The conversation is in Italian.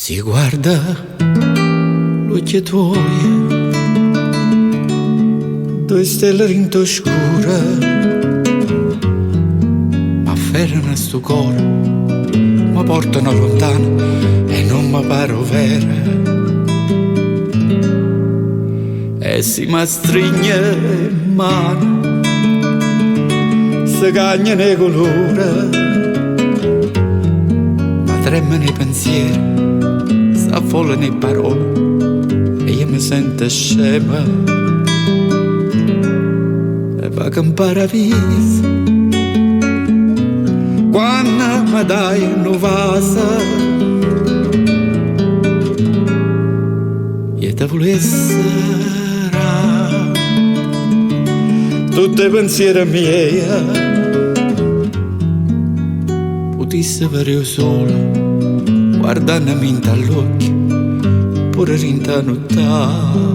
Si guarda l'occhio tuoi, due stelle rinto scura, ma fermano sto cuore, mi portano lontano e non mi paro vera. E si mi stringe in mano, si cagna nei colori, ma trema nei pensieri, s'affolla nei parole e io mi sento scema e va che in paradiso quando mi dai una vasa io te volessi tutti i pensieri miei potessi avere io solo guardandomi all'occhio pure rintanutà.